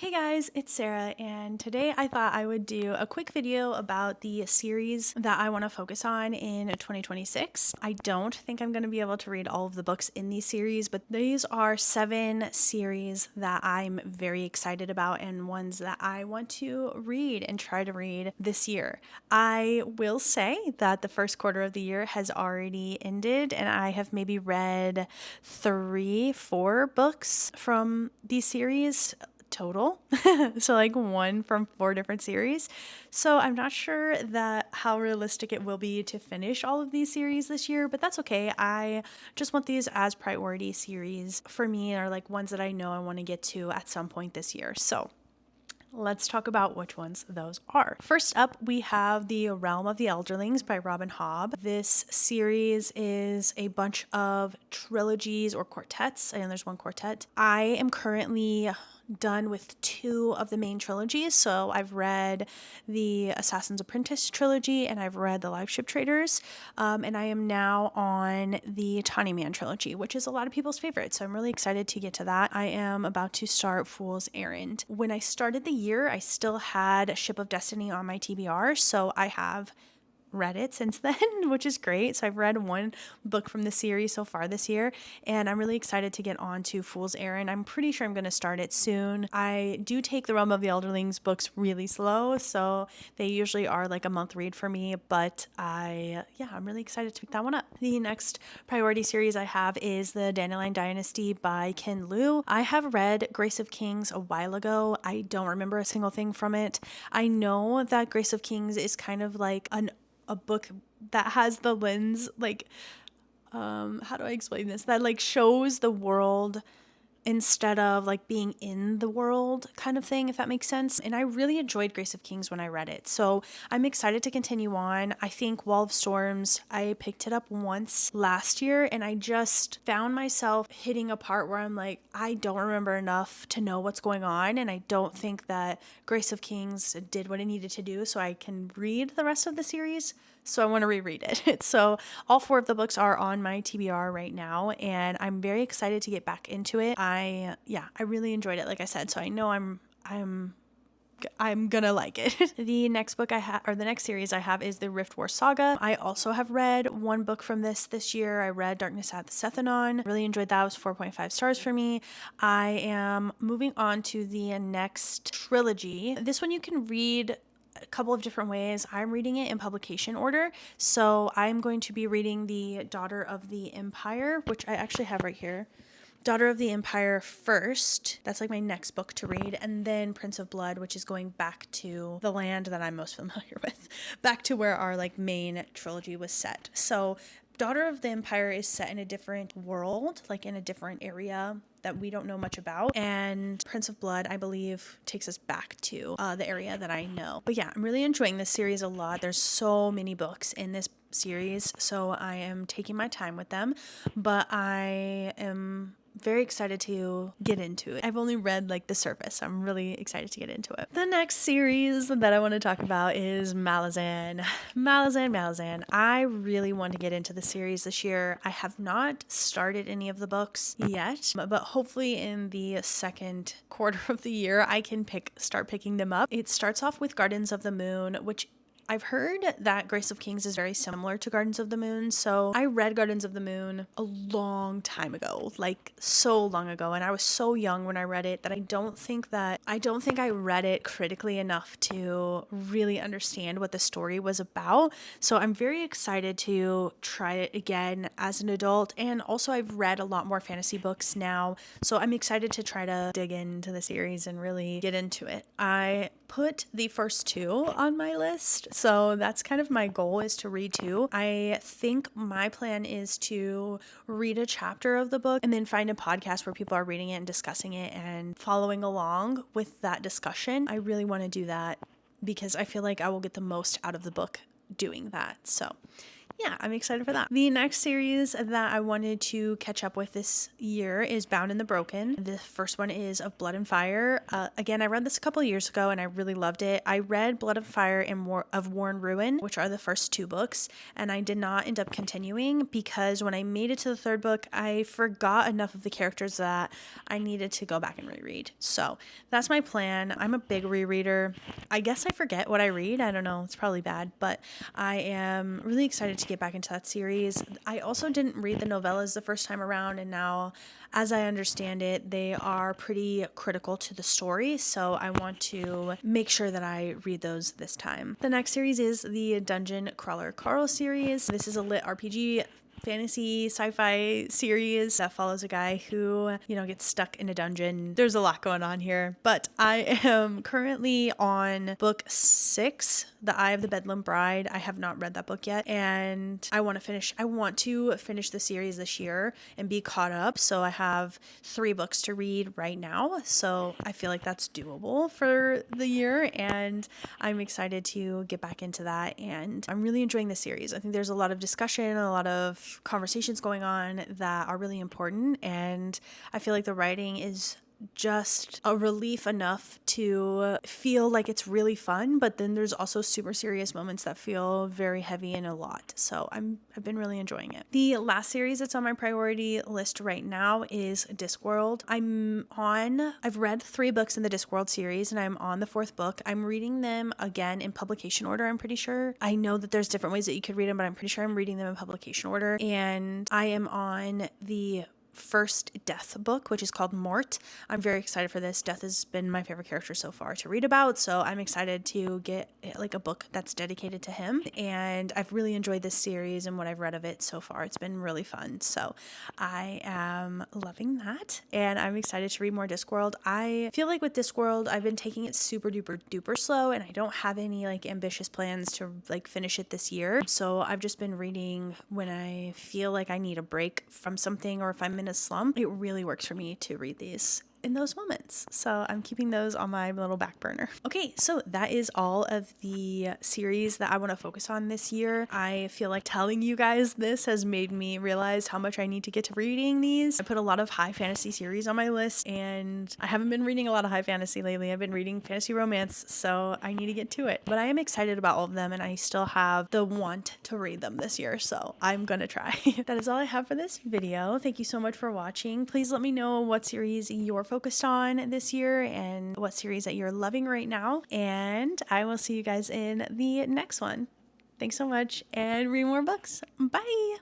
Hey guys, it's Sarah, and today I thought I would do a quick video about the series that I want to focus on in 2026. I don't think I'm going to be able to read all of the books in these series, but these are 7 series that I'm very excited about and ones that I want to read and try to read this year. I will say that the first quarter of the year has already ended, and I have maybe read 3-4 books from these series total. So like one from 4 different series. So I'm not sure that how realistic it will be to finish all of these series this year, but that's okay. I just want these as priority series for me, or like ones that I know I want to get to at some point this year. So let's talk about which ones those are. First up, we have The Realm of the Elderlings by Robin Hobb. This series is a bunch of trilogies or quartets. I know there's one quartet. I am currently done with 2 of the main trilogies. So I've read the Assassin's Apprentice trilogy and I've read the Live Ship Traders. And I am now on the Tawny Man trilogy, which is a lot of people's favorite. So I'm really excited to get to that. I am about to start Fool's Errand. When I started the year, I still had Ship of Destiny on my TBR. So I have read it since then, which is great. So I've read 1 book from the series so far this year, and I'm really excited to get on to Fool's Errand. I'm pretty sure I'm going to start it soon. I do take the Realm of the Elderlings books really slow, so they usually are like a month read for me, but I'm really excited to pick that one up. The next priority series I have is the Dandelion Dynasty by Ken Liu. I have read Grace of Kings a while ago. I don't remember a single thing from it. I know that Grace of Kings is kind of like a book that has the lens, like, how do I explain this? That like shows the world instead of like being in the world kind of thing, if that makes sense. And I really enjoyed Grace of Kings when I read it. So I'm excited to continue on. I think Wall of Storms, I picked it up once last year and I just found myself hitting a part where I'm like, I don't remember enough to know what's going on. And I don't think that Grace of Kings did what it needed to do so I can read the rest of the series. So I want to reread it. So all 4 of the books are on my TBR right now, and I'm very excited to get back into it. I really enjoyed it, like I said. So I know I'm gonna like it. The next book the next series I have is the Rift War Saga. I also have read 1 book from this year. I read Darkness at the Sethanon. Really enjoyed that. It was 4.5 stars for me. I am moving on to the next trilogy. This one you can read a couple of different ways. I'm reading it in publication order. So I'm going to be reading the Daughter of the Empire, which I actually have right here. Daughter of the Empire first. That's like my next book to read. And then Prince of Blood, which is going back to the land that I'm most familiar with. Back to where our like main trilogy was set. So Daughter of the Empire is set in a different world, like in a different area that we don't know much about. And Prince of Blood, I believe, takes us back to the area that I know. But yeah, I'm really enjoying this series a lot. There's so many books in this series, so I am taking my time with them. But I am very excited to get into it. I've only read like the surface. I'm really excited to get into it. The next series that I want to talk about is Malazan. Malazan. I really want to get into the series this year. I have not started any of the books yet, but hopefully in the second quarter of the year I can start picking them up. It starts off with Gardens of the Moon, which I've heard that Grace of Kings is very similar to Gardens of the Moon. So I read Gardens of the Moon a long time ago, like so long ago. And I was so young when I read it that I don't think I read it critically enough to really understand what the story was about. So I'm very excited to try it again as an adult. And also I've read a lot more fantasy books now. So I'm excited to try to dig into the series and really get into it. I put the first 2 on my list. So that's kind of my goal, is to read 2. I think my plan is to read a chapter of the book and then find a podcast where people are reading it and discussing it and following along with that discussion. I really want to do that because I feel like I will get the most out of the book doing that. So yeah, I'm excited for that. The next series that I wanted to catch up with this year is Bound and the Broken. The first one is Of Blood and Fire. Again, I read this a couple of years ago and I really loved it. I read Blood and Fire and of War and Ruin, which are the first two books, and I did not end up continuing because when I made it to the third book, I forgot enough of the characters that I needed to go back and reread. So that's my plan. I'm a big rereader. I guess I forget what I read. I don't know. It's probably bad, but I am really excited to get back into that series. I also didn't read the novellas the first time around, and now, as I understand it, they are pretty critical to the story, so I want to make sure that I read those this time. The next series is the Dungeon Crawler Carl series. This is a lit RPG fantasy sci-fi series that follows a guy who, gets stuck in a dungeon. There's a lot going on here, but I am currently on book 6, The Eye of the Bedlam Bride. I have not read that book yet, and I want to finish the series this year and be caught up. So I have 3 books to read right now. So I feel like that's doable for the year, and I'm excited to get back into that. And I'm really enjoying the series. I think there's a lot of discussion, a lot of conversations going on that are really important, and I feel like the writing is just a relief enough to feel like it's really fun, but then there's also super serious moments that feel very heavy and a lot. So I've been really enjoying it. The last series that's on my priority list right now is Discworld. I've read 3 books in the Discworld series and I'm on the 4th book. I'm reading them again in publication order, I'm pretty sure. I know that there's different ways that you could read them, but I'm pretty sure I'm reading them in publication order. And I am on the first Death book, which is called Mort. I'm very excited for this. Death has been my favorite character so far to read about, so I'm excited to get like a book that's dedicated to him. And I've really enjoyed this series and what I've read of it so far. It's been really fun. So I am loving that, and I'm excited to read more Discworld. I feel like with Discworld, I've been taking it super duper duper slow, and I don't have any like ambitious plans to like finish it this year. So I've just been reading when I feel like I need a break from something, or if I'm in a slump. It really works for me to read these in those moments. So I'm keeping those on my little back burner. Okay, so that is all of the series that I want to focus on this year. I feel like telling you guys this has made me realize how much I need to get to reading these. I put a lot of high fantasy series on my list, and I haven't been reading a lot of high fantasy lately. I've been reading fantasy romance, so I need to get to it. But I am excited about all of them, and I still have the want to read them this year, so I'm gonna try. That is all I have for this video. Thank you so much for watching. Please let me know what series you're focused on this year and what series that you're loving right now, and I will see you guys in the next one. Thanks so much, and read more books. Bye.